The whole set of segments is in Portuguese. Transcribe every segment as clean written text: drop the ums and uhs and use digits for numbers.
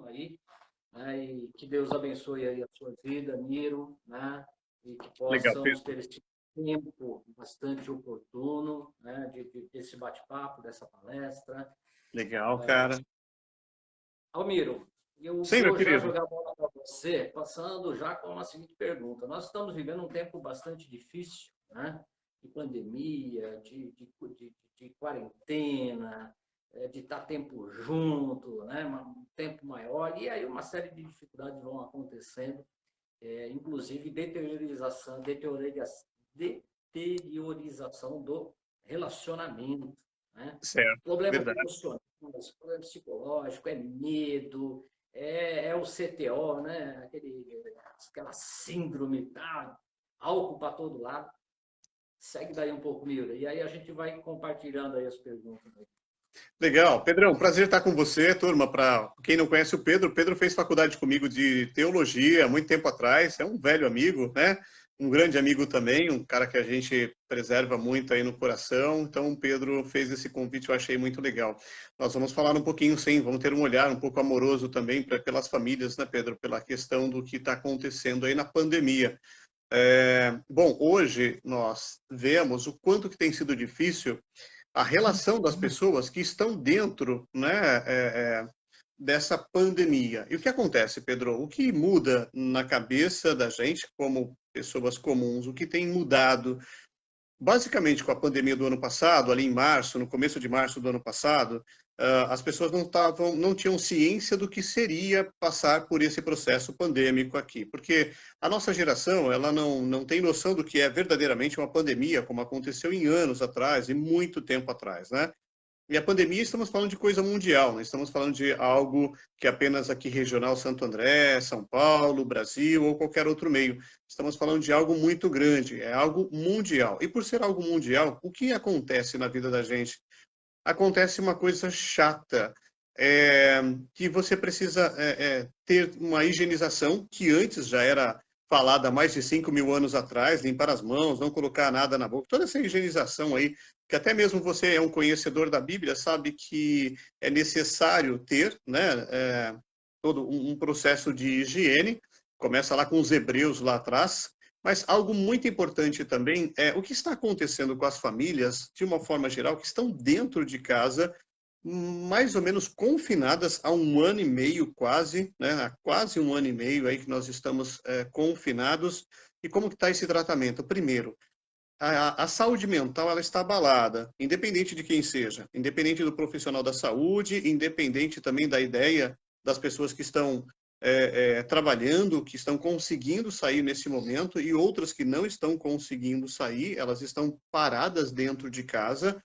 aí, né? E que Deus abençoe aí a sua vida, Miro, né? E que Legal, possamos Pedro. ter esse tempo bastante oportuno, né? Desse bate-papo, dessa palestra. Legal, cara. Almiro, eu Sim, meu vou já querido. jogar a bola para você, passando já com a seguinte pergunta. Nós estamos vivendo um tempo bastante difícil, né? De pandemia, de quarentena, de estar tempo junto, né? Um tempo maior, e aí uma série de dificuldades vão acontecendo, inclusive deteriorização do relacionamento, né? Certo, Problemas verdade. emocionais, problema psicológico, é medo, é o CTO, né? Aquela síndrome, tá? Álcool para todo lado. Segue daí um pouco, Mira. E aí a gente vai compartilhando aí as perguntas. Legal. Pedrão, prazer estar com você, turma. Para quem não conhece o Pedro fez faculdade comigo de teologia há muito tempo atrás. É um velho amigo, né? Um grande amigo também, um cara que a gente preserva muito aí no coração. Então, o Pedro fez esse convite, eu achei muito legal. Nós vamos falar um pouquinho, sim, vamos ter um olhar um pouco amoroso também pelas famílias, né, Pedro? Pela questão do que está acontecendo aí na pandemia. Bom, hoje nós vemos o quanto que tem sido difícil a relação das pessoas que estão dentro, né, dessa pandemia. E o que acontece, Pedro? O que muda na cabeça da gente, como pessoas comuns, o que tem mudado basicamente, com a pandemia do ano passado, ali em março, no começo de março do ano passado, as pessoas não tinham ciência do que seria passar por esse processo pandêmico aqui, porque a nossa geração, ela não tem noção do que é verdadeiramente uma pandemia, como aconteceu em anos atrás e muito tempo atrás, né? E a pandemia, estamos falando de coisa mundial, não estamos falando de algo que é apenas aqui regional Santo André, São Paulo, Brasil ou qualquer outro meio. Estamos falando de algo muito grande, é algo mundial. E por ser algo mundial, o que acontece na vida da gente? Acontece uma coisa chata, que você precisa ter uma higienização, que antes já era falada há mais de 5.000 anos atrás, limpar as mãos, não colocar nada na boca, toda essa higienização aí, que até mesmo você é um conhecedor da Bíblia, sabe que é necessário ter, né, todo um processo de higiene, começa lá com os hebreus lá atrás, mas algo muito importante também é o que está acontecendo com as famílias, de uma forma geral, que estão dentro de casa, mais ou menos confinadas há 1 ano e meio quase, né? Há quase 1 ano e meio aí que nós estamos confinados. E como que está esse tratamento? Primeiro, a saúde mental ela está abalada, independente de quem seja, independente do profissional da saúde, independente também da ideia das pessoas que estão trabalhando, que estão conseguindo sair nesse momento e outras que não estão conseguindo sair, elas estão paradas dentro de casa,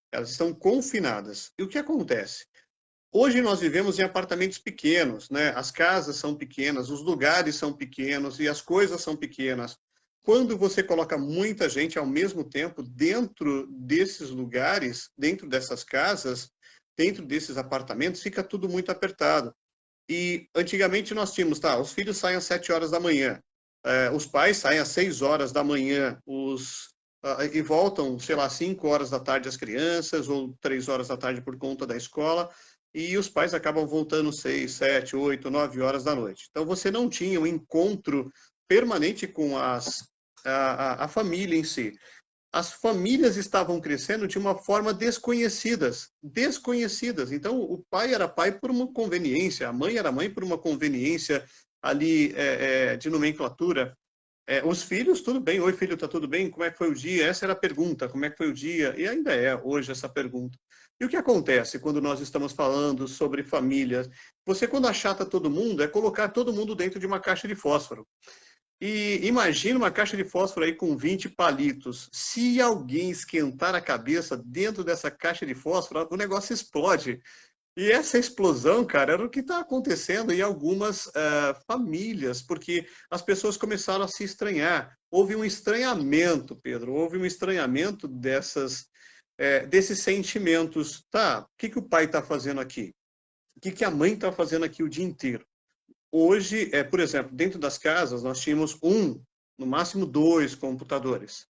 elas estão confinadas. E o que acontece? Hoje nós vivemos em apartamentos pequenos, né? As casas são pequenas, os lugares são pequenos e as coisas são pequenas. Quando você coloca muita gente ao mesmo tempo dentro desses lugares, dentro dessas casas, dentro desses apartamentos, fica tudo muito apertado. E antigamente nós tínhamos, tá, os filhos saem às 7 horas da manhã, os pais saem às 6 horas da manhã, e voltam, sei lá, 5 horas da tarde as crianças, ou 3 horas da tarde por conta da escola, e os pais acabam voltando 6, 7, 8, 9 horas da noite. Então você não tinha um encontro permanente com a família em si. As famílias estavam crescendo de uma forma desconhecidas. Então, o pai era pai por uma conveniência, a mãe era mãe por uma conveniência ali de nomenclatura. Os filhos, tudo bem, oi filho, tá tudo bem? Como é que foi o dia? Essa era a pergunta, como é que foi o dia? E ainda é hoje essa pergunta. E o que acontece quando nós estamos falando sobre famílias? Você, quando achata todo mundo, é colocar todo mundo dentro de uma caixa de fósforo. E imagina uma caixa de fósforo aí com 20 palitos. Se alguém esquentar a cabeça dentro dessa caixa de fósforo, o negócio explode. E essa explosão, cara, era o que está acontecendo em algumas famílias, porque as pessoas começaram a se estranhar. Houve um estranhamento, Pedro, houve um estranhamento desses sentimentos. Tá, o que o pai está fazendo aqui? O que a mãe está fazendo aqui o dia inteiro? Hoje, por exemplo, dentro das casas, nós tínhamos no máximo 2 computadores.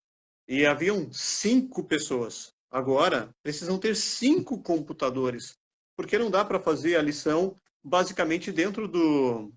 E haviam 5 pessoas. Agora, precisam ter 5 computadores, porque não dá para fazer a lição basicamente dentro do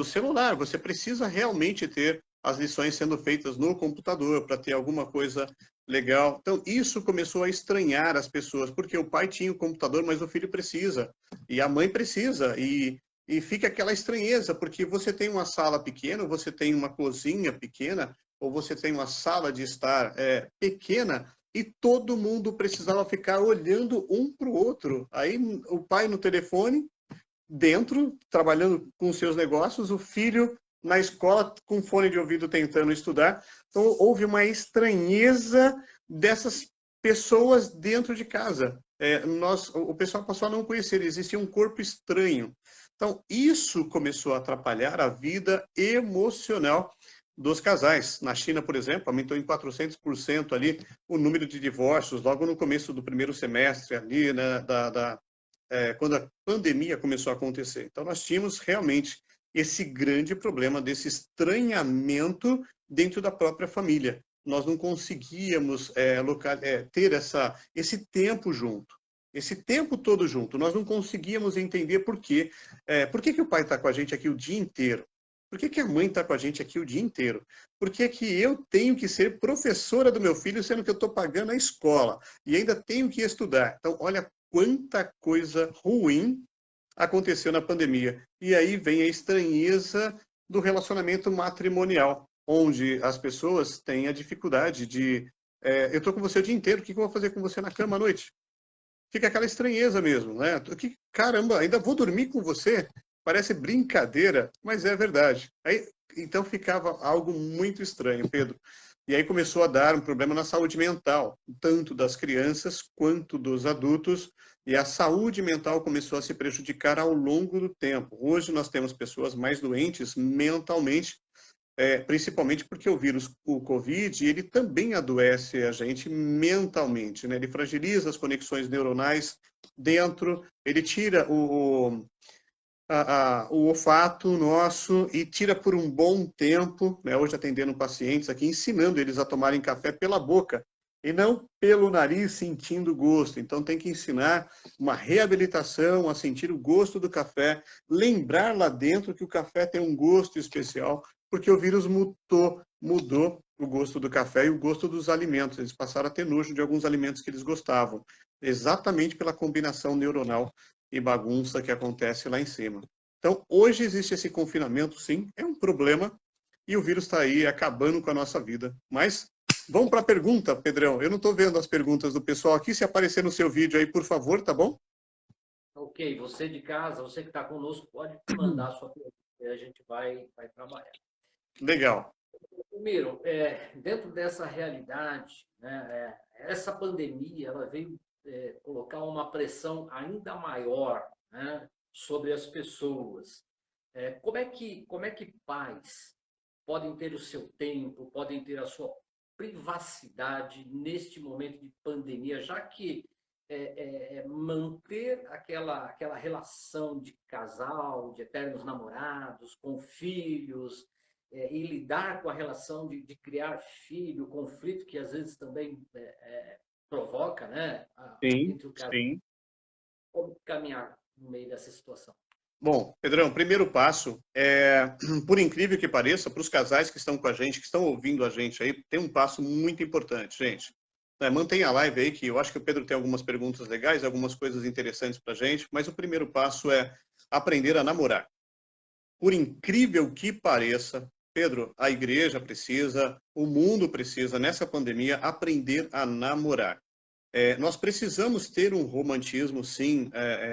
celular. Você precisa realmente ter as lições sendo feitas no computador para ter alguma coisa legal. Então, isso começou a estranhar as pessoas, porque o pai tinha o computador, mas o filho precisa, e a mãe precisa, e fica aquela estranheza, porque você tem uma sala pequena, você tem uma cozinha pequena, ou você tem uma sala de estar pequena, e todo mundo precisava ficar olhando um para o outro. Aí o pai no telefone, dentro, trabalhando com seus negócios, o filho na escola com fone de ouvido tentando estudar. Então, houve uma estranheza dessas pessoas dentro de casa. O pessoal passou a não conhecer, existia um corpo estranho. Então, isso começou a atrapalhar a vida emocional dos casais. Na China, por exemplo, aumentou em 400% ali o número de divórcios, logo no começo do primeiro semestre ali, né, quando a pandemia começou a acontecer. Então, nós tínhamos realmente esse grande problema desse estranhamento dentro da própria família. Nós não conseguíamos ter esse tempo junto, esse tempo todo junto. Nós não conseguíamos entender por quê. Por que o pai está com a gente aqui o dia inteiro? Por que a mãe está com a gente aqui o dia inteiro? Por que eu tenho que ser professora do meu filho, sendo que eu estou pagando a escola e ainda tenho que estudar? Então, olha quanta coisa ruim aconteceu na pandemia. E aí vem a estranheza do relacionamento matrimonial, onde as pessoas têm a dificuldade de... eu estou com você o dia inteiro, o que eu vou fazer com você na cama à noite? Fica aquela estranheza mesmo, né? Caramba, ainda vou dormir com você? Parece brincadeira, mas é verdade. Então ficava algo muito estranho, Pedro. E aí começou a dar um problema na saúde mental, tanto das crianças quanto dos adultos, e a saúde mental começou a se prejudicar ao longo do tempo. Hoje nós temos pessoas mais doentes mentalmente, principalmente porque o vírus, o Covid, ele também adoece a gente mentalmente, né? Ele fragiliza as conexões neuronais dentro, ele tira o olfato nosso e tira por um bom tempo, né? Hoje atendendo pacientes aqui, ensinando eles a tomarem café pela boca e não pelo nariz sentindo gosto. Então tem que ensinar uma reabilitação a sentir o gosto do café, lembrar lá dentro que o café tem um gosto especial, porque o vírus mudou o gosto do café e o gosto dos alimentos. Eles passaram a ter nojo de alguns alimentos que eles gostavam, exatamente pela combinação neuronal e bagunça que acontece lá em cima. Então, hoje existe esse confinamento, sim, é um problema, e o vírus está aí acabando com a nossa vida. Mas vamos para a pergunta, Pedrão. Eu não estou vendo as perguntas do pessoal aqui. Se aparecer no seu vídeo aí, por favor, tá bom? Ok, você de casa, você que está conosco, pode mandar a sua pergunta e a gente vai trabalhar. Legal. Primeiro, dentro dessa realidade, né, essa pandemia ela veio colocar uma pressão ainda maior, né, sobre as pessoas. Como é que pais podem ter o seu tempo, podem ter a sua privacidade neste momento de pandemia, já que manter aquela relação de casal, de eternos namorados, com filhos, e lidar com a relação de criar filho, o conflito que às vezes também provoca, né, Sim, entre o casal. sim. Como caminhar no meio dessa situação? Bom, Pedrão, primeiro passo por incrível que pareça, para os casais que estão com a gente, que estão ouvindo a gente aí, tem um passo muito importante, gente. Mantenha a live aí, que eu acho que o Pedro tem algumas perguntas legais, algumas coisas interessantes para a gente, mas o primeiro passo é aprender a namorar. Por incrível que pareça, Pedro, a igreja precisa, o mundo precisa, nessa pandemia, aprender a namorar. Nós precisamos ter um romantismo, sim,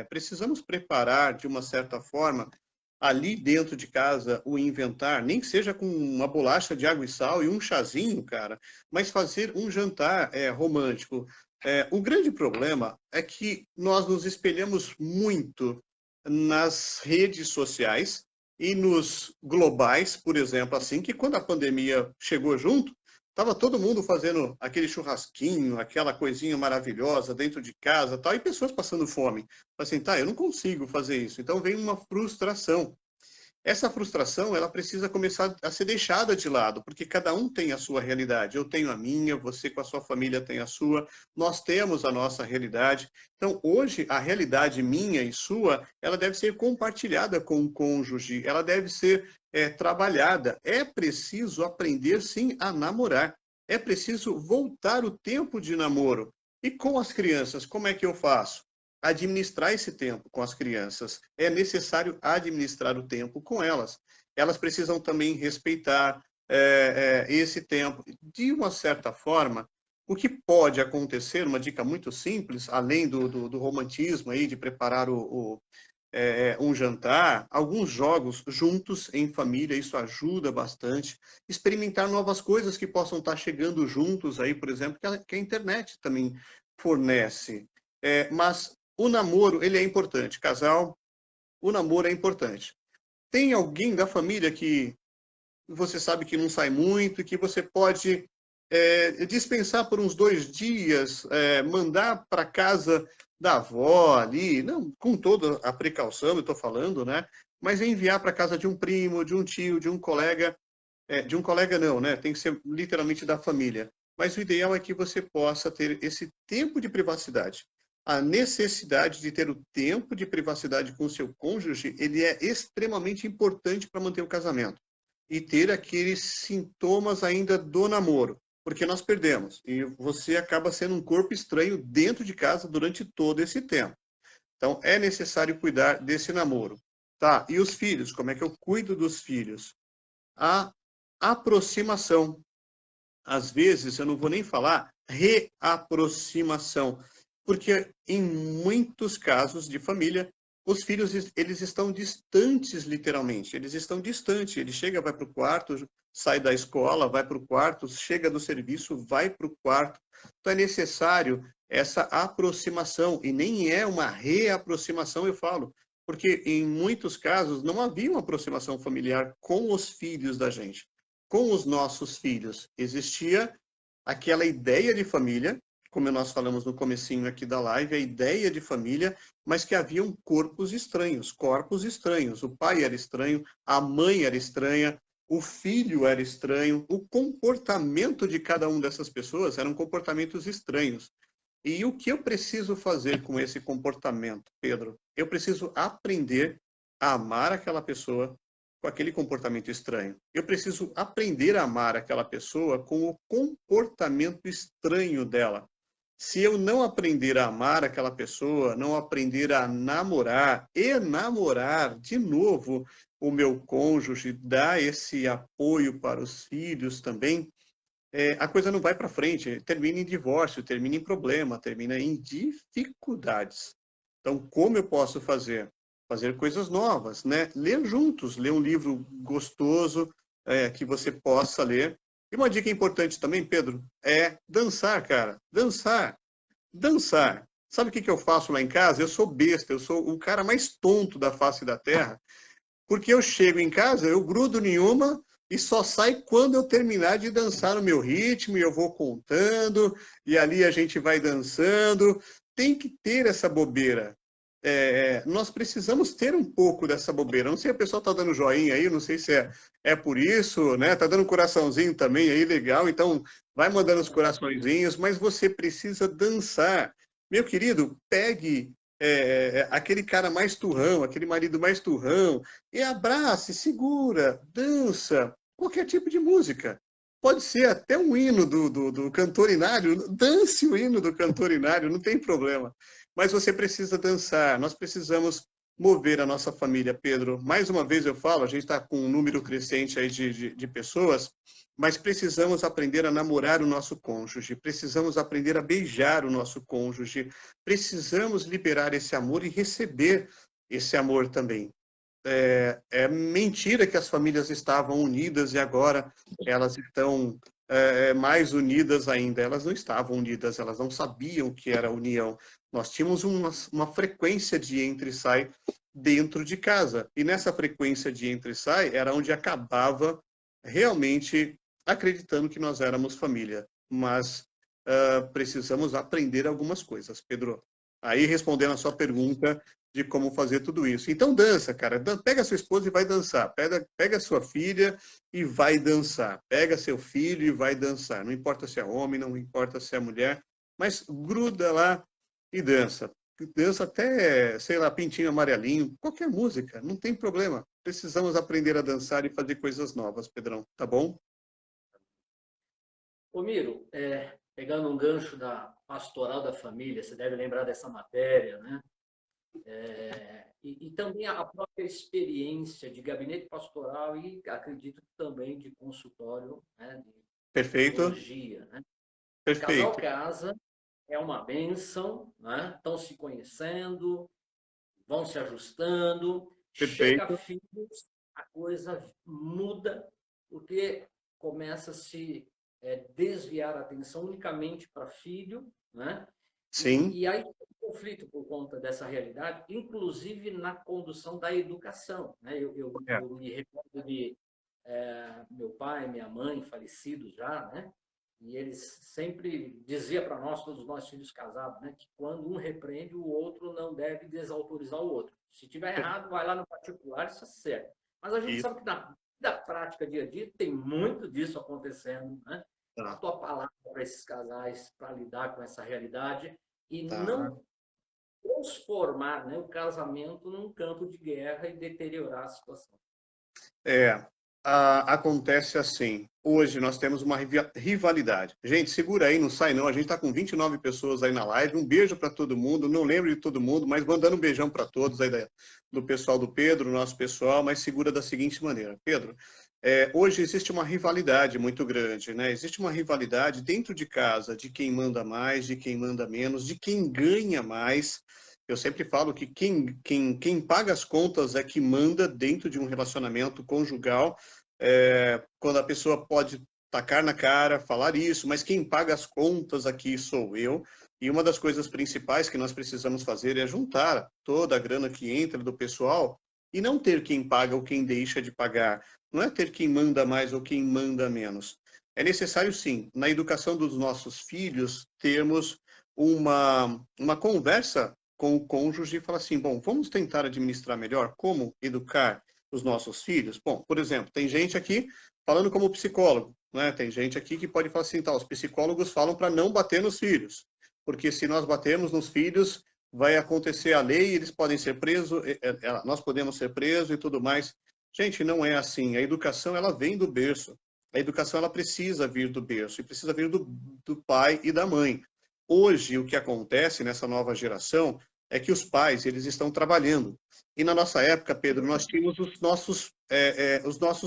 precisamos preparar, de uma certa forma, ali dentro de casa, o inventar, nem que seja com uma bolacha de água e sal e um chazinho, cara, mas fazer um jantar romântico. O grande problema é que nós nos espelhamos muito nas redes sociais e nos globais, por exemplo, assim, que quando a pandemia chegou junto, estava todo mundo fazendo aquele churrasquinho, aquela coisinha maravilhosa dentro de casa, tal, e pessoas passando fome. Assim, tá, eu não consigo fazer isso. Então vem uma frustração. essa frustração, ela precisa começar a ser deixada de lado, porque cada um tem a sua realidade. Eu tenho a minha, você com a sua família tem a sua, nós temos a nossa realidade. Então, hoje, a realidade minha e sua, ela deve ser compartilhada com o cônjuge, ela deve ser trabalhada. É preciso aprender, sim, a namorar. É preciso voltar o tempo de namoro. E com as crianças, como é que eu faço? Administrar esse tempo com as crianças. É necessário administrar o tempo com elas. Elas precisam também respeitar esse tempo. De uma certa forma, o que pode acontecer, uma dica muito simples, além do romantismo aí, de preparar um jantar, alguns jogos juntos em família, isso ajuda bastante. Experimentar novas coisas que possam estar chegando juntos aí, por exemplo, que a internet também fornece. Mas o namoro, ele é importante. Casal, o namoro é importante. Tem alguém da família que você sabe que não sai muito e que você pode dispensar por uns 2 dias, mandar para casa da avó ali, não com toda a precaução, eu estou falando, né? Mas enviar para casa de um primo, de um tio, de um colega não, né? Tem que ser literalmente da família. Mas o ideal é que você possa ter esse tempo de privacidade. A necessidade de ter o tempo de privacidade com o seu cônjuge, ele é extremamente importante para manter o casamento. E ter aqueles sintomas ainda do namoro, porque nós perdemos. E você acaba sendo um corpo estranho dentro de casa durante todo esse tempo. Então, é necessário cuidar desse namoro. Tá, e os filhos? Como é que eu cuido dos filhos? A aproximação. Às vezes, eu não vou nem falar reaproximação, porque em muitos casos de família, os filhos eles estão distantes, literalmente. Eles estão distantes. Ele chega, vai para o quarto, sai da escola, vai para o quarto, chega do serviço, vai para o quarto. Então, é necessário essa aproximação, e nem é uma reaproximação, eu falo, porque em muitos casos não havia uma aproximação familiar com os filhos da gente, com os nossos filhos. Existia aquela ideia de família, como nós falamos no comecinho aqui da live, a ideia de família, mas que haviam corpos estranhos. O pai era estranho, a mãe era estranha, o filho era estranho, o comportamento de cada uma dessas pessoas eram comportamentos estranhos. E o que eu preciso fazer com esse comportamento, Pedro? Eu preciso aprender a amar aquela pessoa com aquele comportamento estranho. Eu preciso aprender a amar aquela pessoa com o comportamento estranho dela. Se eu não aprender a amar aquela pessoa, não aprender a namorar e namorar de novo o meu cônjuge, dar esse apoio para os filhos também, a coisa não vai para frente, termina em divórcio, termina em problema, termina em dificuldades. Então, como eu posso fazer? Fazer coisas novas, né? Ler juntos, ler um livro gostoso, que você possa ler. E uma dica importante também, Pedro, é dançar, cara. Dançar. Dançar. Sabe o que eu faço lá em casa? Eu sou besta, eu sou o cara mais tonto da face da terra, porque eu chego em casa, eu grudo nenhuma e só sai quando eu terminar de dançar no meu ritmo, e eu vou contando, e ali a gente vai dançando. Tem que ter essa bobeira. Nós precisamos ter um pouco dessa bobeira. Não sei, a pessoa está dando joinha aí, não sei se é por isso, né? Está dando coraçãozinho também aí, legal. Então, vai mandando os coraçõezinhos, mas você precisa dançar. Meu querido, pegue aquele cara mais turrão, aquele marido mais turrão, e abrace, segura, dança, qualquer tipo de música. Pode ser até um hino do cantorinário, dance o hino do cantorinário, não tem problema. Mas você precisa dançar, nós precisamos mover a nossa família, Pedro. Mais uma vez eu falo, a gente está com um número crescente aí de pessoas, mas precisamos aprender a namorar o nosso cônjuge, precisamos aprender a beijar o nosso cônjuge, precisamos liberar esse amor e receber esse amor também. É mentira que as famílias estavam unidas e agora elas estão mais unidas ainda. Elas não estavam unidas, elas não sabiam o que era união. Nós tínhamos uma frequência de entra e sai dentro de casa. E nessa frequência de entra e sai era onde acabava realmente acreditando que nós éramos família. Mas precisamos aprender algumas coisas, Pedro. Aí, respondendo a sua pergunta, de como fazer tudo isso. Então dança, cara. Pega a sua esposa e vai dançar. Pega a sua filha e vai dançar. Pega seu filho e vai dançar. Não importa se é homem, não importa se é mulher, mas gruda lá e dança. Dança até, sei lá, pintinho amarelinho, qualquer música, não tem problema. Precisamos aprender a dançar e fazer coisas novas, Pedrão, tá bom? Ô, Miro, pegando um gancho da pastoral da família, você deve lembrar dessa matéria, né? E também a própria experiência de gabinete pastoral e acredito que também de consultório, né, de Perfeito, psicologia, né? O casal perfeito, casa, é uma bênção, né? Estão se conhecendo, vão se ajustando, chega perfeito. filhos, a coisa muda, porque começa a se desviar a atenção unicamente para filho, né? Sim, E aí conflito por conta dessa realidade, inclusive na condução da educação, né? é, Eu me recordo de meu pai, minha mãe, falecidos já, né? E eles sempre diziam para nós, todos nós filhos casados, né, que quando um repreende, o outro não deve desautorizar o outro. Se tiver errado, vai lá no particular, isso é certo. Mas a gente isso, sabe que na prática, dia a dia, tem muito disso acontecendo, né? A tá, tua palavra para esses casais, para lidar com essa realidade e tá. não transformar, né, o casamento num campo de guerra e deteriorar a situação. É, acontece assim. Hoje nós temos uma rivalidade. Gente, segura aí, não sai não. A gente está com 29 pessoas aí na live. Um beijo para todo mundo. Não lembro de todo mundo, mas mandando um beijão para todos aí do pessoal do Pedro, nosso pessoal, mas segura da seguinte maneira. Pedro, hoje existe uma rivalidade muito grande, né? Existe uma rivalidade dentro de casa de quem manda mais, de quem manda menos, de quem ganha mais. Eu sempre falo que quem paga as contas é que manda dentro de um relacionamento conjugal, quando a pessoa pode tacar na cara, falar isso, mas quem paga as contas aqui sou eu. E uma das coisas principais que nós precisamos fazer é juntar toda a grana que entra do pessoal e não ter quem paga ou quem deixa de pagar. Não é ter quem manda mais ou quem manda menos. É necessário, sim, na educação dos nossos filhos, termos uma conversa com o cônjuge e falar assim, bom, vamos tentar administrar melhor como educar os nossos filhos? Bom, por exemplo, tem gente aqui falando como psicólogo, né? Tem gente aqui que pode falar assim, tá, os psicólogos falam para não bater nos filhos, porque se nós batermos nos filhos, vai acontecer a lei, eles podem ser presos, nós podemos ser presos e tudo mais. Gente, não é assim. A educação, ela vem do berço. A educação, ela precisa vir do berço e precisa vir do pai e da mãe. Hoje, o que acontece nessa nova geração é que os pais, eles estão trabalhando. E na nossa época, Pedro, nós tínhamos os nossos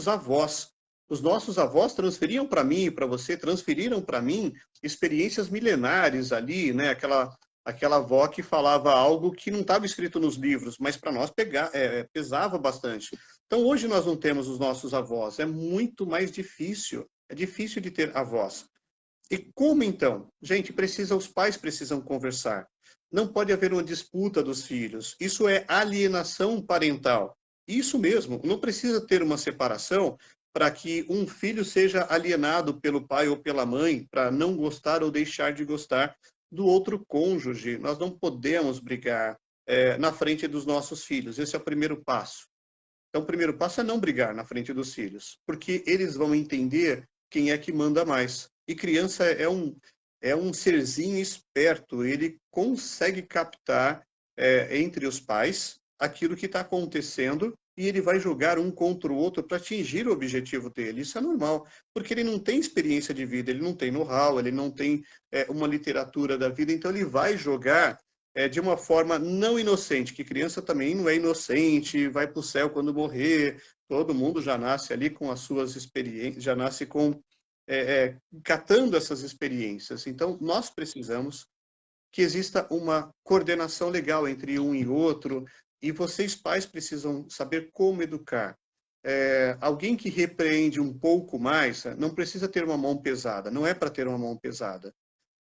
avós. Os nossos avós transferiam para mim e para você, transferiram para mim experiências milenares ali, né? Aquela avó que falava algo que não estava escrito nos livros, mas para nós pesava bastante. Então, hoje nós não temos os nossos avós, é muito mais difícil. É difícil de ter avós. E como então? Gente, os pais precisam conversar. Não pode haver uma disputa dos filhos. Isso é alienação parental. Isso mesmo, não precisa ter uma separação para que um filho seja alienado pelo pai ou pela mãe, para não gostar ou deixar de gostar do outro cônjuge. Nós não podemos brigar na frente dos nossos filhos. Esse é o primeiro passo. Então, o primeiro passo é não brigar na frente dos filhos, porque eles vão entender quem é que manda mais. E criança é um serzinho esperto, ele consegue captar entre os pais aquilo que está acontecendo e ele vai jogar um contra o outro para atingir o objetivo dele. Isso é normal, porque ele não tem experiência de vida, ele não tem know-how, ele não tem uma literatura da vida, então ele vai jogar de uma forma não inocente, que criança também não é inocente, vai para o céu quando morrer, todo mundo já nasce ali com as suas experiências, já nasce com catando essas experiências. Então, nós precisamos que exista uma coordenação legal entre um e outro, e vocês, pais, precisam saber como educar. Alguém que repreende um pouco mais, não precisa ter uma mão pesada, não é para ter uma mão pesada,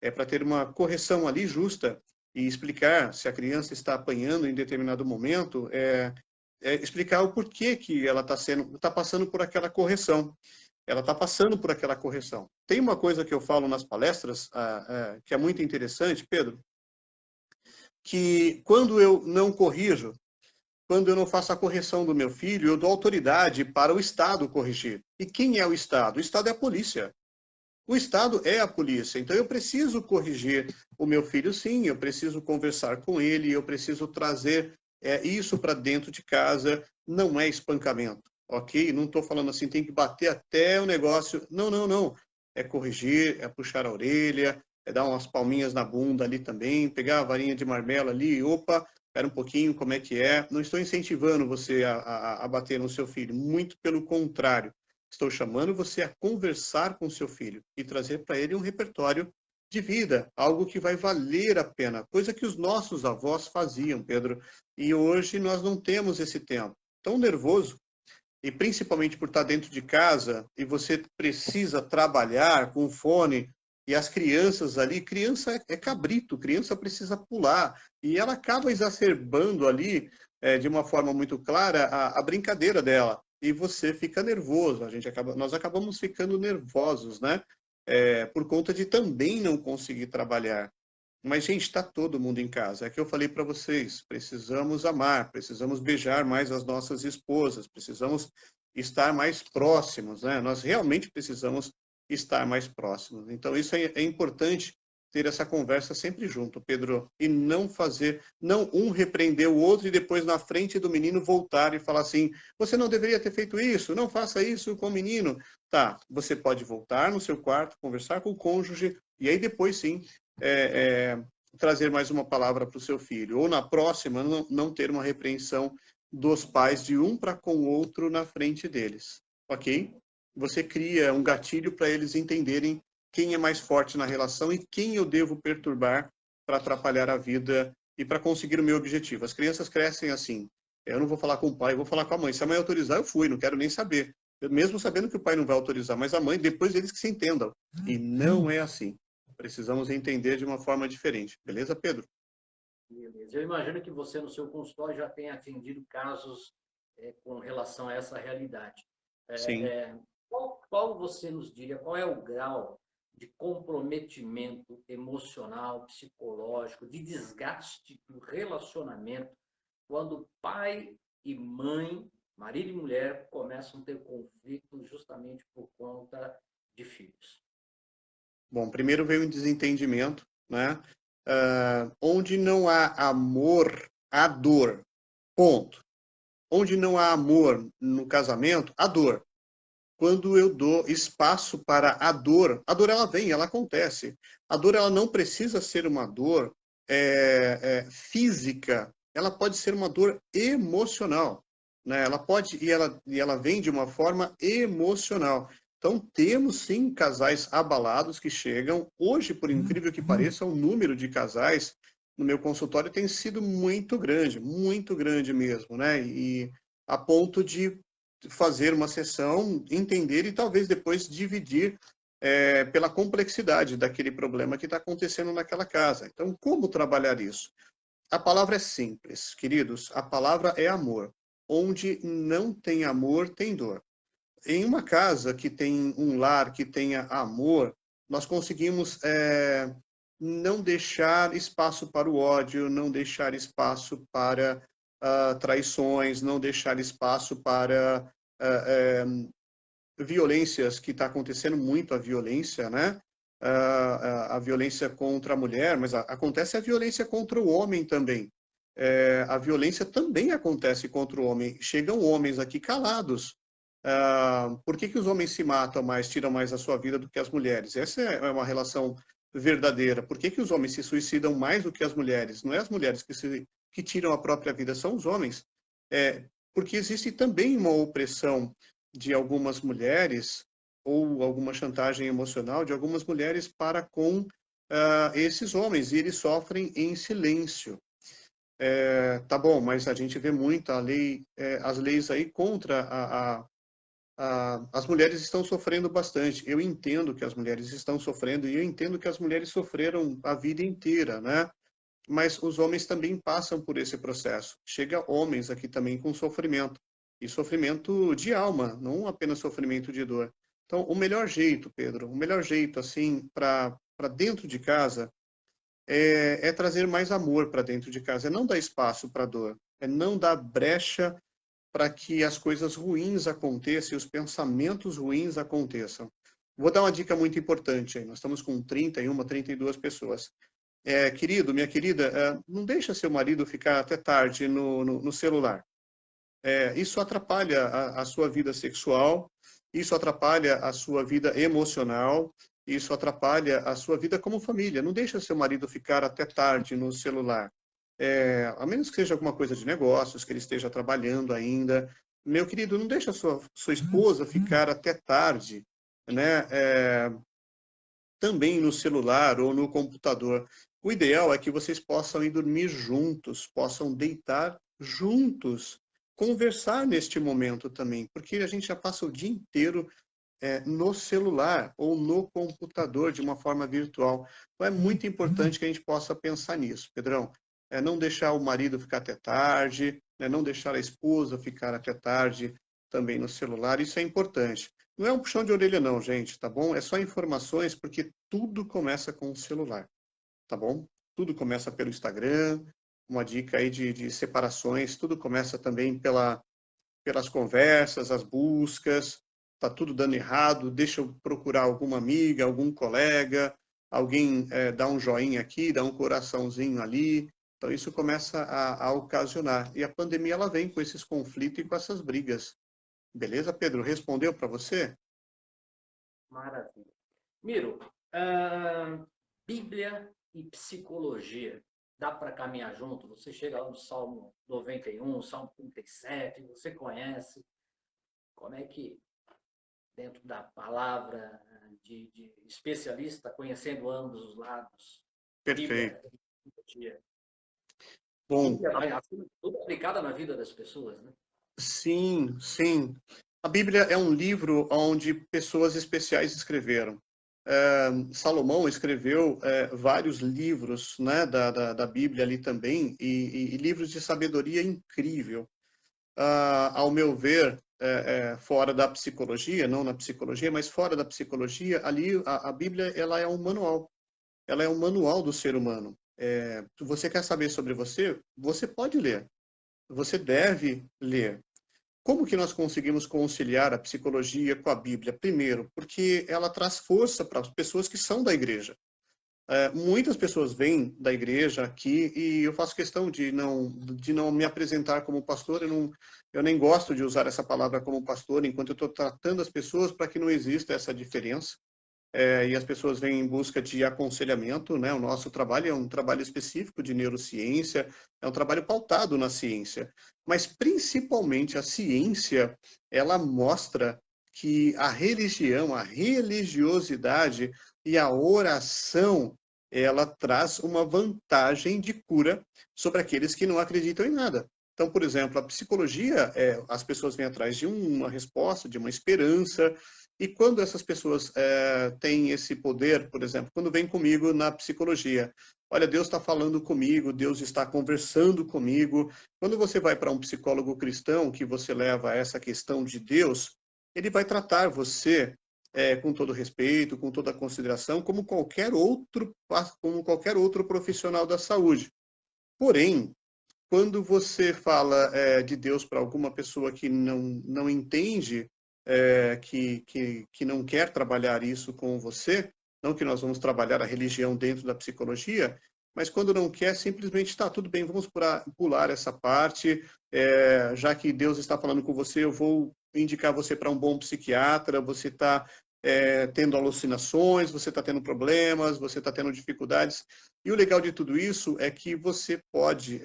é para ter uma correção ali justa e explicar se a criança está apanhando em determinado momento, explicar o porquê que ela está passando por aquela correção. Ela está passando por aquela correção. Tem uma coisa que eu falo nas palestras, que é muito interessante, Pedro. que quando eu não corrijo, quando eu não faço a correção do meu filho, eu dou autoridade para o Estado corrigir. E quem é o Estado? O Estado é a polícia. O Estado é a polícia. Então eu preciso corrigir o meu filho, sim, eu preciso conversar com ele, eu preciso trazer isso para dentro de casa. Não é espancamento, ok? Não estou falando assim, tem que bater até o negócio. Não, não, não. É corrigir, é puxar a orelha, é dar umas palminhas na bunda ali também, pegar a varinha de marmelo ali, opa, espera um pouquinho, como é que é? Não estou incentivando você a bater no seu filho, muito pelo contrário. Estou chamando você a conversar com seu filho e trazer para ele um repertório de vida, algo que vai valer a pena, coisa que os nossos avós faziam, Pedro. E hoje nós não temos esse tempo. Tão nervoso, e principalmente por estar dentro de casa, e você precisa trabalhar com fone, e as crianças ali, criança é cabrito, criança precisa pular, e ela acaba exacerbando ali, de uma forma muito clara, a brincadeira dela. E você fica nervoso, nós acabamos ficando nervosos, né? Por conta de também não conseguir trabalhar. Mas, gente, está todo mundo em casa. É que eu falei para vocês, precisamos amar, precisamos beijar mais as nossas esposas, precisamos estar mais próximos, né? Nós realmente precisamos estar mais próximos. Então, isso é importante ter essa conversa sempre junto, Pedro, e não fazer, não um repreender o outro e depois na frente do menino voltar e falar assim, você não deveria ter feito isso, não faça isso com o menino. Tá, você pode voltar no seu quarto, conversar com o cônjuge, e aí depois sim, é, é, trazer mais uma palavra para o seu filho. Ou na próxima, não ter uma repreensão dos pais de um para com o outro na frente deles. Ok? Você cria um gatilho para eles entenderem quem é mais forte na relação e quem eu devo perturbar para atrapalhar a vida e para conseguir o meu objetivo. As crianças crescem assim. Eu não vou falar com o pai, eu vou falar com a mãe. Se a mãe autorizar, eu fui, não quero nem saber. Mesmo sabendo que o pai não vai autorizar, mas a mãe, depois eles que se entendam. E não é assim. Precisamos entender de uma forma diferente. Beleza, Pedro? Beleza. Eu imagino que você, no seu consultório, já tenha atendido casos com relação a essa realidade. Sim. Qual você nos diria, qual é o grau de comprometimento emocional, psicológico, de desgaste do relacionamento, quando pai e mãe, marido e mulher, começam a ter conflito justamente por conta de filhos? Bom, primeiro veio um desentendimento, né? Onde não há amor, há dor. Ponto. Onde não há amor no casamento, há dor. Quando eu dou espaço para a dor ela vem, ela acontece. A dor ela não precisa ser uma dor física, ela pode ser uma dor emocional, né? Ela pode e ela vem de uma forma emocional. Então temos sim casais abalados que chegam. Hoje, por incrível que pareça, o número de casais no meu consultório tem sido muito grande mesmo, né? E a ponto de fazer uma sessão, entender e talvez depois dividir pela complexidade daquele problema que está acontecendo naquela casa. Então, como trabalhar isso? A palavra é simples, queridos. A palavra é amor. Onde não tem amor, tem dor. Em uma casa que tem um lar que tenha amor, nós conseguimos não deixar espaço para o ódio, não deixar espaço para traições, não deixar espaço para violências, que está acontecendo muito a violência, né? A violência contra a mulher, mas acontece a violência contra o homem também. A violência também acontece contra o homem. Chegam homens aqui calados. Por que os homens se matam mais, tiram mais a sua vida do que as mulheres? Essa é uma relação verdadeira. Por que os homens se suicidam mais do que as mulheres? Não é as mulheres que tiram a própria vida, são os homens. Porque existe também uma opressão de algumas mulheres ou alguma chantagem emocional de algumas mulheres para com esses homens, e eles sofrem em silêncio. Tá bom, mas a gente vê muito as leis aí contra as mulheres estão sofrendo bastante. Eu entendo que as mulheres estão sofrendo e eu entendo que as mulheres sofreram a vida inteira, né? Mas os homens também passam por esse processo. Chega homens aqui também com sofrimento, e sofrimento de alma, não apenas sofrimento de dor. Então, o melhor jeito, Pedro, o melhor jeito, assim, para dentro de casa, é trazer mais amor para dentro de casa, é não dar espaço para dor, é não dar brecha para que as coisas ruins aconteçam e os pensamentos ruins aconteçam. Vou dar uma dica muito importante aí. Nós estamos com 31, 32 pessoas. Querido, minha querida, não deixa seu marido ficar até tarde no celular. Isso atrapalha a sua vida sexual, isso atrapalha a sua vida emocional, isso atrapalha a sua vida como família. Não deixa seu marido ficar até tarde no celular. A menos que seja alguma coisa de negócios, que ele esteja trabalhando ainda. Meu querido, não deixa sua esposa ficar até tarde, né? Também no celular ou no computador. O ideal é que vocês possam ir dormir juntos, possam deitar juntos, conversar neste momento também, porque a gente já passa o dia inteiro no celular ou no computador de uma forma virtual. Então é muito importante que a gente possa pensar nisso, Pedrão. Não deixar o marido ficar até tarde, né? Não deixar a esposa ficar até tarde também no celular, isso é importante. Não é um puxão de orelha não, gente, tá bom? É só informações, porque tudo começa com o celular, tá bom? Tudo começa pelo Instagram, uma dica aí de separações, tudo começa também pelas conversas, as buscas, tá tudo dando errado, deixa eu procurar alguma amiga, algum colega, alguém dá um joinha aqui, dá um coraçãozinho ali. Então isso começa a ocasionar. E a pandemia ela vem com esses conflitos e com essas brigas. Beleza, Pedro? Respondeu para você? Maravilha. Miro, Bíblia e psicologia, dá para caminhar junto? Você chega lá no Salmo 91, Salmo 37, você conhece. Como é que, dentro da palavra de especialista, conhecendo ambos os lados, Bíblia Perfeito. e psicologia? Bom, Bíblia, acima de tudo, aplicada na vida das pessoas, né? sim, sim. A Bíblia é um livro onde pessoas especiais escreveram. Salomão escreveu vários livros, né, da Bíblia ali também, e livros de sabedoria incrível. Ao meu ver, fora da psicologia, não na psicologia, mas fora da psicologia, ali a Bíblia ela é um manual. Ela é um manual do ser humano. Você quer saber sobre você? Você pode ler. Você deve ler. Como que nós conseguimos conciliar a psicologia com a Bíblia? Primeiro, porque ela traz força para as pessoas que são da igreja. Muitas pessoas vêm da igreja aqui e eu faço questão de não me apresentar como pastor. Eu nem gosto de usar essa palavra como pastor enquanto eu estou tratando as pessoas para que não exista essa diferença. E as pessoas vêm em busca de aconselhamento, né? O nosso trabalho é um trabalho específico de neurociência, é um trabalho pautado na ciência, mas principalmente a ciência, ela mostra que a religião, a religiosidade e a oração, ela traz uma vantagem de cura sobre aqueles que não acreditam em nada. Então, por exemplo, a psicologia, as pessoas vêm atrás de uma resposta, de uma esperança, e quando essas pessoas têm esse poder, por exemplo, quando vem comigo na psicologia, olha, Deus está falando comigo, Deus está conversando comigo. Quando você vai para um psicólogo cristão, que você leva essa questão de Deus, ele vai tratar você com todo respeito, com toda consideração, como qualquer outro profissional da saúde. Porém, quando você fala de Deus para alguma pessoa que não entende, que não quer trabalhar isso com você, não que nós vamos trabalhar a religião dentro da psicologia, mas quando não quer, simplesmente está tudo bem, vamos pular essa parte, já que Deus está falando com você, eu vou indicar você para um bom psiquiatra, você está tendo alucinações, você está tendo problemas, você está tendo dificuldades. E o legal de tudo isso é que você pode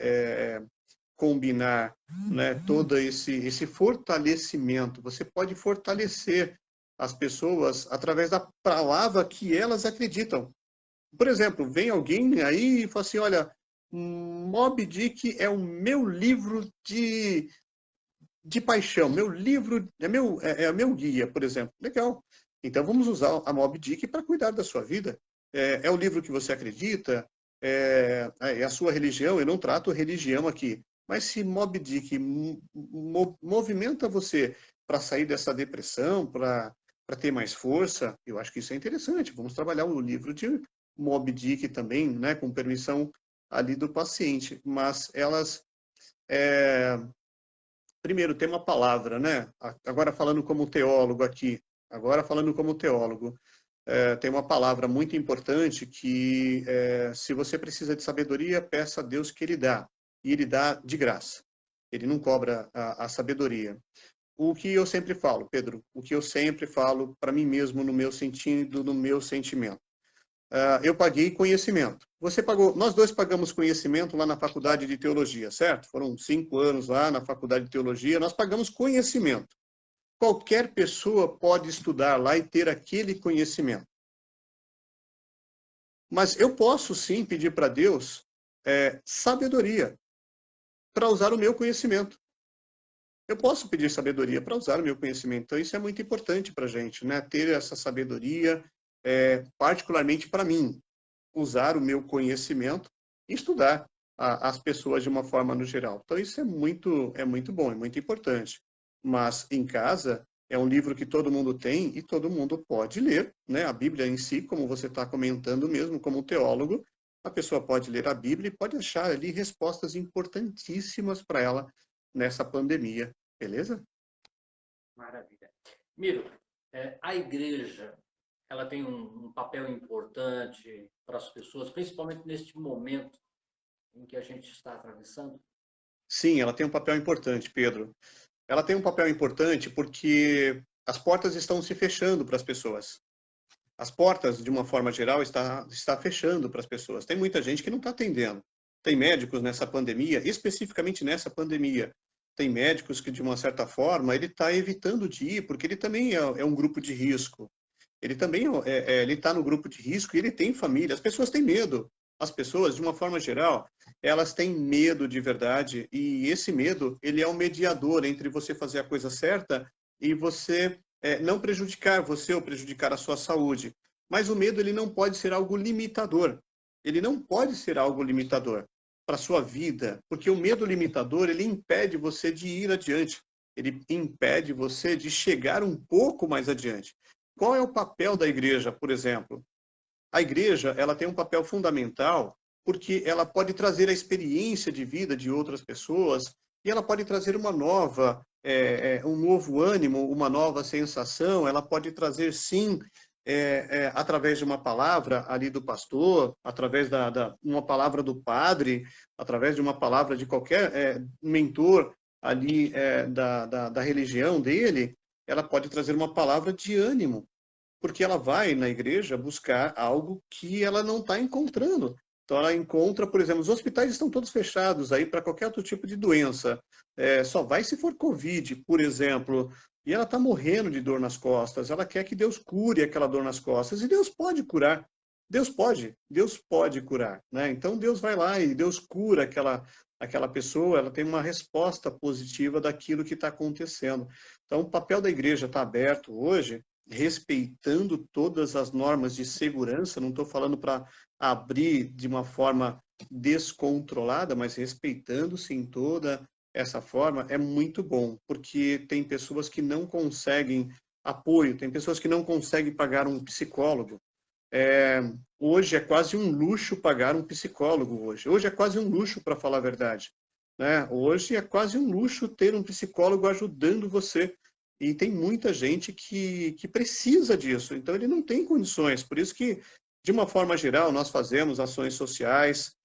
combinar, né, todo esse fortalecimento. Você pode fortalecer as pessoas através da palavra que elas acreditam. Por exemplo, vem alguém aí e fala assim, olha, Moby Dick é o meu livro de paixão, meu livro, é meu guia, por exemplo. Legal. Então vamos usar a Moby Dick para cuidar da sua vida. É o livro que você acredita, é a sua religião. Eu não trato religião aqui. Mas se Moby Dick movimenta você para sair dessa depressão, para ter mais força, eu acho que isso é interessante. Vamos trabalhar o livro Moby Dick também, né, com permissão ali do paciente, mas elas, primeiro, tem uma palavra, né, agora falando como teólogo aqui, tem uma palavra muito importante que, se você precisa de sabedoria, peça a Deus que Ele dá, e Ele dá de graça. Ele não cobra a sabedoria. O que eu sempre falo, Pedro, o que eu sempre falo para mim mesmo, no meu sentido, no meu sentimento. Eu paguei conhecimento. Você pagou, nós dois pagamos conhecimento lá na faculdade de teologia, certo? Foram 5 anos lá na faculdade de teologia, nós pagamos conhecimento. Qualquer pessoa pode estudar lá e ter aquele conhecimento. Mas eu posso sim pedir para Deus sabedoria para usar o meu conhecimento. Eu posso pedir sabedoria para usar o meu conhecimento. Então, isso é muito importante para a gente, né? Ter essa sabedoria, particularmente para mim, usar o meu conhecimento e estudar as pessoas de uma forma no geral. Então, isso é muito bom, é muito importante. Mas, em casa, é um livro que todo mundo tem e todo mundo pode ler, né? A Bíblia em si, como você está comentando mesmo, como teólogo, a pessoa pode ler a Bíblia e pode achar ali respostas importantíssimas para ela nessa pandemia, beleza? Maravilha. Miro, a igreja, ela tem um papel importante para as pessoas, principalmente neste momento em que a gente está atravessando? Sim, ela tem um papel importante, Pedro. Ela tem um papel importante porque as portas estão se fechando para as pessoas. As portas, de uma forma geral, está fechando para as pessoas. Tem muita gente que não está atendendo. Tem médicos nessa pandemia, especificamente nessa pandemia. Tem médicos que, de uma certa forma, ele está evitando de ir, porque ele também é um grupo de risco. Ele também ele está no grupo de risco e ele tem família. As pessoas têm medo. As pessoas, de uma forma geral, elas têm medo de verdade. E esse medo, ele é um mediador entre você fazer a coisa certa e você não prejudicar você ou prejudicar a sua saúde. Mas o medo, ele não pode ser algo limitador. Ele não pode ser algo limitador para a sua vida, porque o medo limitador, ele impede você de ir adiante. Ele impede você de chegar um pouco mais adiante. Qual é o papel da igreja, por exemplo? A igreja, ela tem um papel fundamental porque ela pode trazer a experiência de vida de outras pessoas e ela pode trazer um novo ânimo, uma nova sensação, ela pode trazer, sim, através de uma palavra ali do pastor, através uma palavra do padre, através de uma palavra de qualquer mentor ali da religião dele, ela pode trazer uma palavra de ânimo, porque ela vai na igreja buscar algo que ela não está encontrando. Então ela encontra, por exemplo, os hospitais estão todos fechados aí para qualquer outro tipo de doença. Só vai se for Covid, por exemplo, e ela está morrendo de dor nas costas. Ela quer que Deus cure aquela dor nas costas, e Deus pode curar. Deus pode curar, né? Então Deus vai lá e Deus cura aquela pessoa, ela tem uma resposta positiva daquilo que está acontecendo. Então o papel da igreja está aberto hoje, respeitando todas as normas de segurança, não estou falando para abrir de uma forma descontrolada, mas respeitando sim toda essa forma, é muito bom, porque tem pessoas que não conseguem apoio, tem pessoas que não conseguem pagar um psicólogo. Hoje é quase um luxo pagar um psicólogo hoje é quase um luxo, para falar a verdade, né? Hoje é quase um luxo ter um psicólogo ajudando você. E tem muita gente que precisa disso, então ele não tem condições. Por isso que, de uma forma geral, nós fazemos ações sociais,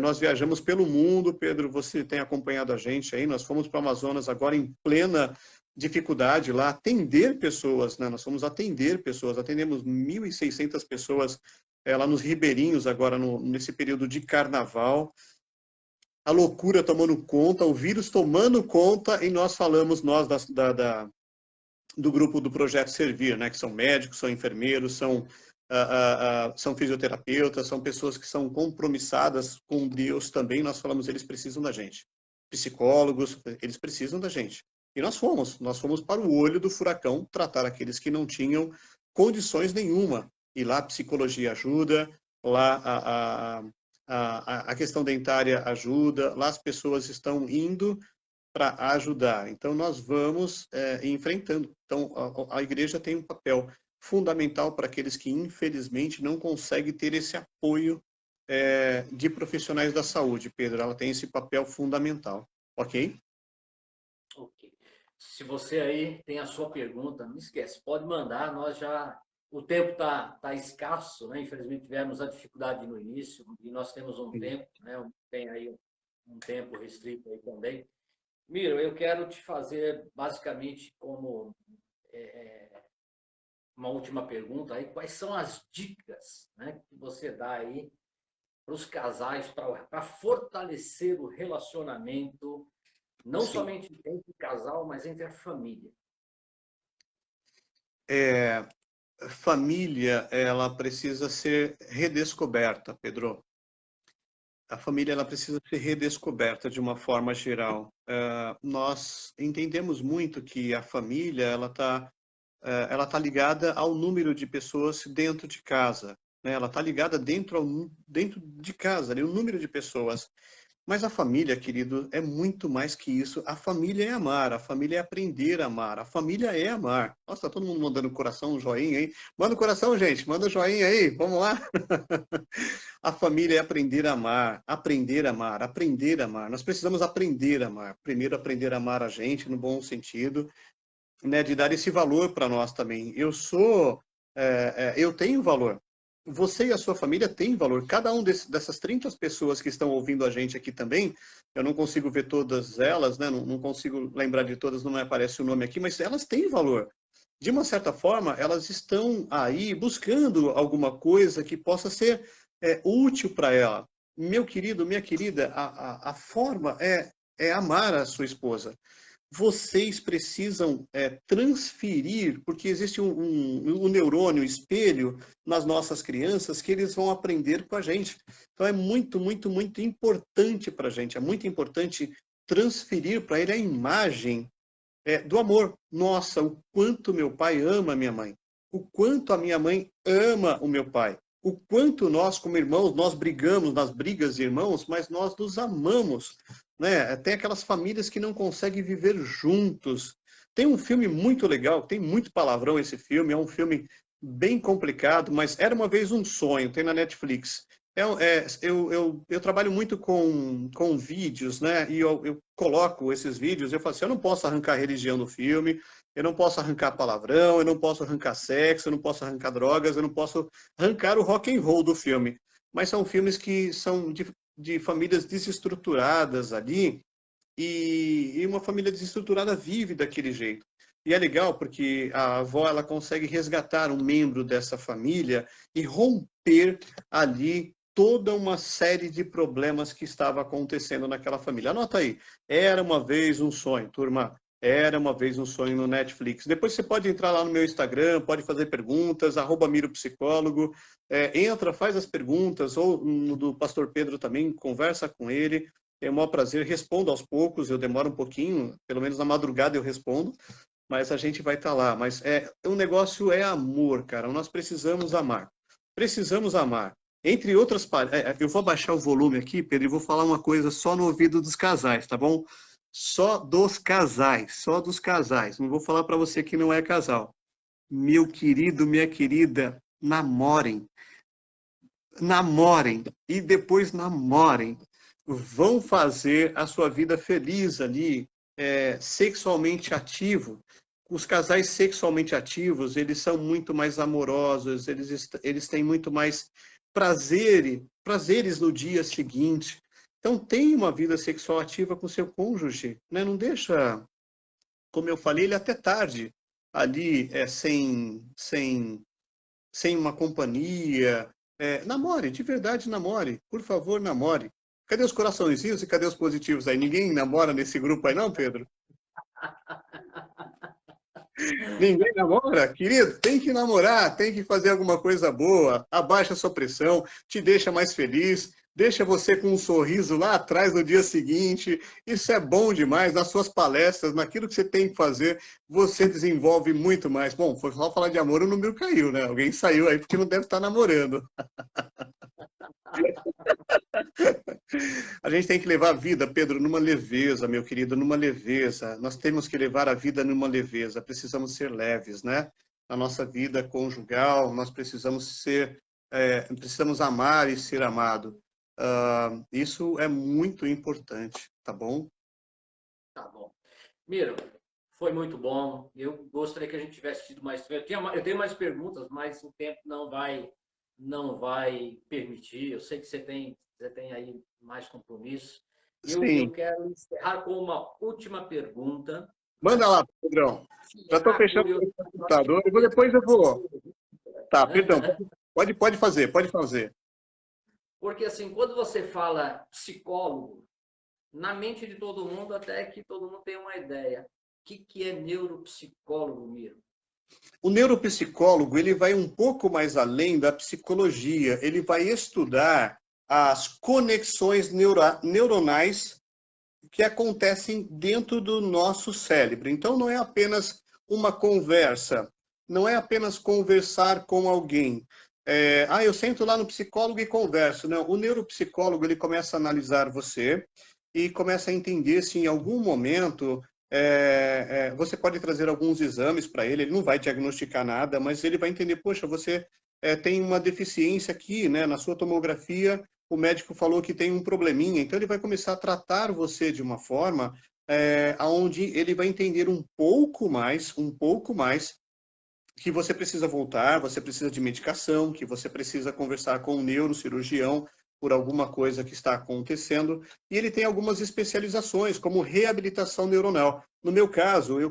nós viajamos pelo mundo. Pedro, você tem acompanhado a gente aí, nós fomos para o Amazonas agora em plena dificuldade lá, atender pessoas, né? Nós fomos atender pessoas, atendemos 1.600 pessoas lá nos ribeirinhos agora, nesse período de carnaval. A loucura tomando conta, o vírus tomando conta, e nós falamos, nós do grupo do Projeto Servir, né, que são médicos, são enfermeiros, são fisioterapeutas, são pessoas que são compromissadas com Deus também. Nós falamos, eles precisam da gente. Psicólogos, eles precisam da gente. E nós fomos para o olho do furacão tratar aqueles que não tinham condições nenhuma. E lá a psicologia ajuda, lá a questão dentária ajuda, lá as pessoas estão indo para ajudar. Então, nós vamos enfrentando. Então, a igreja tem um papel fundamental para aqueles que, infelizmente, não conseguem ter esse apoio de profissionais da saúde, Pedro. Ela tem esse papel fundamental, ok? Ok. Se você aí tem a sua pergunta, não esquece, pode mandar, nós já... O tempo tá escasso, né? Infelizmente tivemos a dificuldade no início e nós temos um tempo, né? Tem aí um tempo restrito aí também. Miro, eu quero te fazer basicamente como uma última pergunta aí, quais são as dicas, né, que você dá aí para os casais para fortalecer o relacionamento, não Sim. somente entre o casal, mas entre a família? Família, ela precisa ser redescoberta, Pedro. A família, ela precisa ser redescoberta de uma forma geral. Nós entendemos muito que a família, ela tá ligada ao número de pessoas dentro de casa, né? Ela está ligada dentro de casa, né? O número de pessoas. Mas a família, querido, é muito mais que isso. A família é amar, a família é aprender a amar, a família é amar. Nossa, tá todo mundo mandando coração, um joinha aí. Manda o coração, gente, manda joinha aí, vamos lá. A família é aprender a amar, aprender a amar, aprender a amar. Nós precisamos aprender a amar. Primeiro, aprender a amar a gente, no bom sentido, né, de dar esse valor para nós também. Eu tenho valor. Você e a sua família têm valor. Cada dessas 30 pessoas que estão ouvindo a gente aqui também, eu não consigo ver todas elas, né? Não consigo lembrar de todas, não me aparece o nome aqui, mas elas têm valor. De uma certa forma, elas estão aí buscando alguma coisa que possa ser útil para ela. Meu querido, minha querida, a forma é amar a sua esposa. Vocês precisam transferir, porque existe um neurônio, espelho nas nossas crianças que eles vão aprender com a gente. Então é muito, muito, muito importante para a gente, é muito importante transferir para ele a imagem do amor. Nossa, o quanto meu pai ama a minha mãe, o quanto a minha mãe ama o meu pai, o quanto nós, como irmãos, nós brigamos nas brigas de irmãos, mas nós nos amamos, né? Tem aquelas famílias que não conseguem viver juntos. Tem um filme muito legal, tem muito palavrão esse filme, é um filme bem complicado, mas Era Uma Vez um Sonho, tem na Netflix. Eu trabalho muito com vídeos, né? E eu coloco esses vídeos, eu falo assim, eu não posso arrancar religião do filme, eu não posso arrancar palavrão, eu não posso arrancar sexo, eu não posso arrancar drogas, eu não posso arrancar o rock and roll do filme. Mas são filmes que são de famílias desestruturadas ali, e uma família desestruturada vive daquele jeito. E é legal porque a avó ela consegue resgatar um membro dessa família e romper ali toda uma série de problemas que estava acontecendo naquela família. Anota aí, Era Uma Vez um Sonho, turma. Era Uma Vez um Sonho no Netflix. Depois você pode entrar lá no meu Instagram, pode fazer perguntas, @miropsicólogo. Entra, faz as perguntas, ou no do Pastor Pedro também, conversa com ele. É um maior prazer, respondo aos poucos, eu demoro um pouquinho, pelo menos na madrugada eu respondo, mas a gente vai estar lá. Mas o negócio é amor, cara, nós precisamos amar. Precisamos amar. Entre outras, eu vou abaixar o volume aqui, Pedro, e vou falar uma coisa só no ouvido dos casais, tá bom? Só dos casais, só dos casais. Não vou falar para você que não é casal. Meu querido, minha querida, namorem. Namorem e depois namorem. Vão fazer a sua vida feliz ali, sexualmente ativo. Os casais sexualmente ativos, eles são muito mais amorosos, eles têm muito mais prazeres no dia seguinte. Então, tenha uma vida sexual ativa com seu cônjuge, né? Não deixa, como eu falei, ele até tarde ali, sem uma companhia. Namore, de verdade namore. Por favor, namore. Cadê os coraçõezinhos e cadê os positivos aí? Ninguém namora nesse grupo aí não, Pedro? Ninguém namora? Querido, tem que namorar, tem que fazer alguma coisa boa. Abaixa a sua pressão, te deixa mais feliz, deixa você com um sorriso lá atrás no dia seguinte. Isso é bom demais. Nas suas palestras, naquilo que você tem que fazer, você desenvolve muito mais. Bom, foi só falar de amor, o número caiu, né? Alguém saiu aí porque não deve estar namorando. A gente tem que levar a vida, Pedro, numa leveza, meu querido, numa leveza. Nós temos que levar a vida numa leveza. Precisamos ser leves, né? na nossa vida conjugal, nós precisamos precisamos amar e ser amado. Isso é muito importante, tá bom? Tá bom. Miro, foi muito bom. Eu gostaria que a gente tivesse tido mais tempo. Eu tenho mais perguntas, mas o tempo não vai permitir. Eu sei que você tem aí mais compromisso. Eu Sim. quero encerrar com uma última pergunta, Manda né? lá, Pedrão. Que Já é estou a fechando o curiosidade computador, de depois eu vou. Tá, perdão. né? Pode fazer, pode fazer. Porque assim, quando você fala psicólogo, na mente de todo mundo, até que todo mundo tem uma ideia. O que é neuropsicólogo, Miro? O neuropsicólogo, ele vai um pouco mais além da psicologia. Ele vai estudar as conexões neuronais que acontecem dentro do nosso cérebro. Então, não é apenas uma conversa, não é apenas conversar com alguém. Eu sento lá no psicólogo e converso. Não, o neuropsicólogo, ele começa a analisar você e começa a entender se em algum momento você pode trazer alguns exames para ele não vai diagnosticar nada, mas ele vai entender, poxa, você tem uma deficiência aqui, né, na sua tomografia, o médico falou que tem um probleminha, então ele vai começar a tratar você de uma forma onde ele vai entender um pouco mais, que você precisa voltar, você precisa de medicação, que você precisa conversar com um neurocirurgião por alguma coisa que está acontecendo, e ele tem algumas especializações, como reabilitação neuronal. No meu caso, eu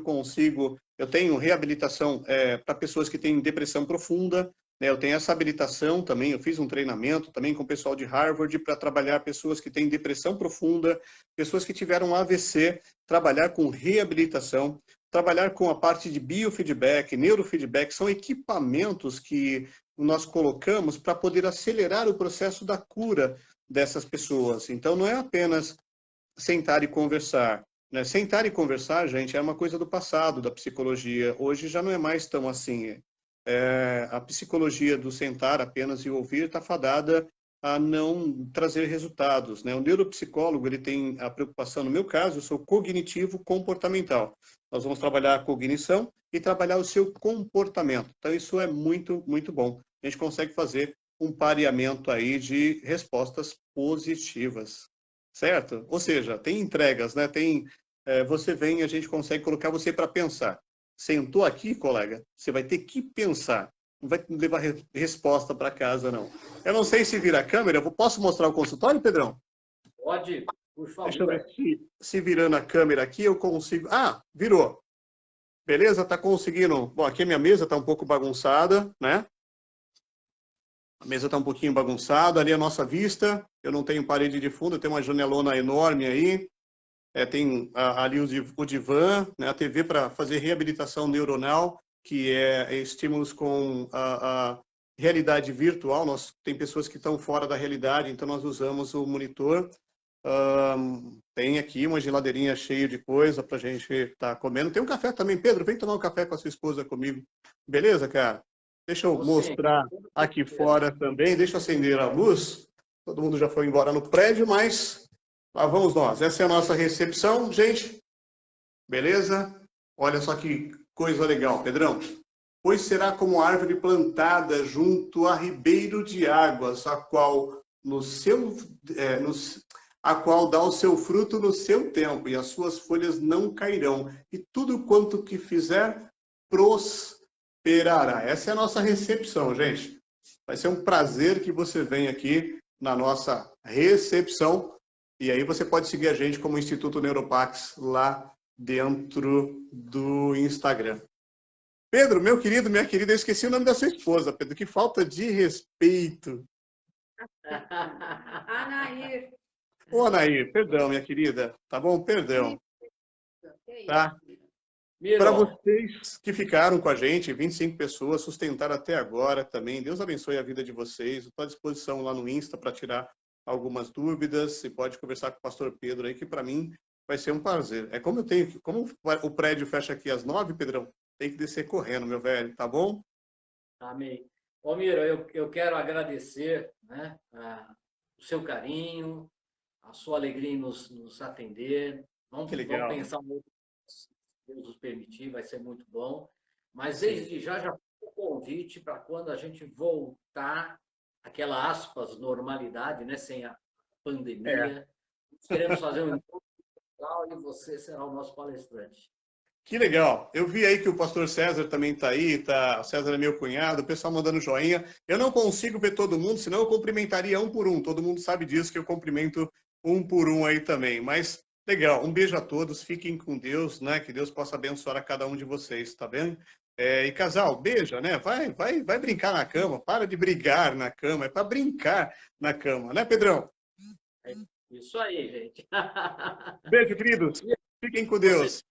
tenho reabilitação para pessoas que têm depressão profunda, né? Eu tenho essa habilitação também, eu fiz um treinamento também com o pessoal de Harvard para trabalhar pessoas que têm depressão profunda, pessoas que tiveram AVC, trabalhar com reabilitação, trabalhar com a parte de biofeedback, neurofeedback, são equipamentos que nós colocamos para poder acelerar o processo da cura dessas pessoas. Então, não é apenas sentar e conversar. Né? Sentar e conversar, gente, é uma coisa do passado, da psicologia. Hoje já não é mais tão assim. A psicologia do sentar apenas e ouvir está fadada a não trazer resultados. Né? O neuropsicólogo ele tem a preocupação, no meu caso, eu sou cognitivo-comportamental. Nós vamos trabalhar a cognição e trabalhar o seu comportamento. Então, isso é muito, muito bom. A gente consegue fazer um pareamento aí de respostas positivas, certo? Ou seja, tem entregas, né? Você vem e a gente consegue colocar você para pensar. Sentou aqui, colega, você vai ter que pensar. Não vai levar resposta para casa, não. Eu não sei se vira a câmera. Posso mostrar o consultório, Pedrão? Pode, por Deixa eu ver favor. se virando a câmera aqui eu consigo. Ah, virou. Beleza? Tá conseguindo. Bom, aqui a minha mesa tá um pouco bagunçada, né? A mesa tá um pouquinho bagunçada. Ali a nossa vista. Eu não tenho parede de fundo, eu tenho uma janelona enorme aí. Tem ali o divã, né? A TV para fazer reabilitação neuronal, que é estímulos com a realidade virtual. Tem pessoas que estão fora da realidade, então nós usamos o monitor. Tem aqui uma geladeirinha cheia de coisa para a gente estar comendo. Tem um café também. Pedro, vem tomar um café com a sua esposa comigo. Beleza, cara? Deixa eu Ou sim, mostrar com aqui certeza. fora também. Deixa eu acender a luz. Todo mundo já foi embora no prédio, mas lá vamos nós. Essa é a nossa recepção, gente. Beleza? Olha só que coisa legal, Pedrão. Pois será como árvore plantada junto a ribeiro de águas, a qual dá o seu fruto no seu tempo, e as suas folhas não cairão, e tudo quanto que fizer prosperará. Essa é a nossa recepção, gente. Vai ser um prazer que você venha aqui na nossa recepção, e aí você pode seguir a gente como Instituto Neuropax lá dentro do Instagram. Pedro, meu querido, minha querida, eu esqueci o nome da sua esposa, Pedro. Que falta de respeito. Anair. Ô, Anaí, perdão, minha querida. Tá bom? Perdão. Que Tá? isso? Para Miro, vocês que ficaram com a gente, 25 pessoas, sustentaram até agora também. Deus abençoe a vida de vocês. Estou à disposição lá no Insta para tirar algumas dúvidas. Você pode conversar com o pastor Pedro aí, que para mim vai ser um prazer. Como o prédio fecha aqui às 9, Pedrão, tem que descer correndo, meu velho, tá bom? amém. Ô, Miro, eu quero agradecer, né, o seu carinho, a sua alegria em nos atender. Que Vamos legal. pensar um outro, se Deus nos permitir, vai ser muito bom. Mas Sim. desde já o convite para quando a gente voltar aquela aspas normalidade, né, sem a É, pandemia. Nós queremos fazer um encontro legal e você será o nosso palestrante. que legal. Eu vi aí que o pastor César também está aí, tá? O César é meu cunhado, o pessoal mandando joinha. Eu não consigo ver todo mundo, senão eu cumprimentaria um por um. Todo mundo sabe disso, que eu cumprimento um por um aí também. Mas legal, um beijo a todos, fiquem com Deus, né? Que Deus possa abençoar a cada um de vocês, tá bem? E casal, beija, né? Vai brincar na cama, para de brigar na cama, é para brincar na cama, né, Pedrão? É isso aí, gente. Beijo, queridos. E Fiquem com você, Deus.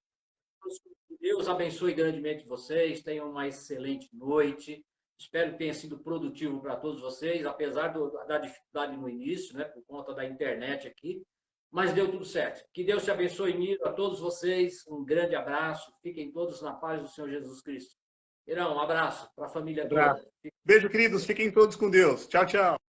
Deus abençoe grandemente vocês, tenham uma excelente noite. Espero que tenha sido produtivo para todos vocês, apesar da dificuldade no início, né, por conta da internet aqui, mas deu tudo certo. Que Deus te abençoe, Nilo, a todos vocês. Um grande abraço. Fiquem todos na paz do Senhor Jesus Cristo. Irão, um abraço para a família Abraço. toda. Beijo, queridos. Fiquem todos com Deus. Tchau, tchau.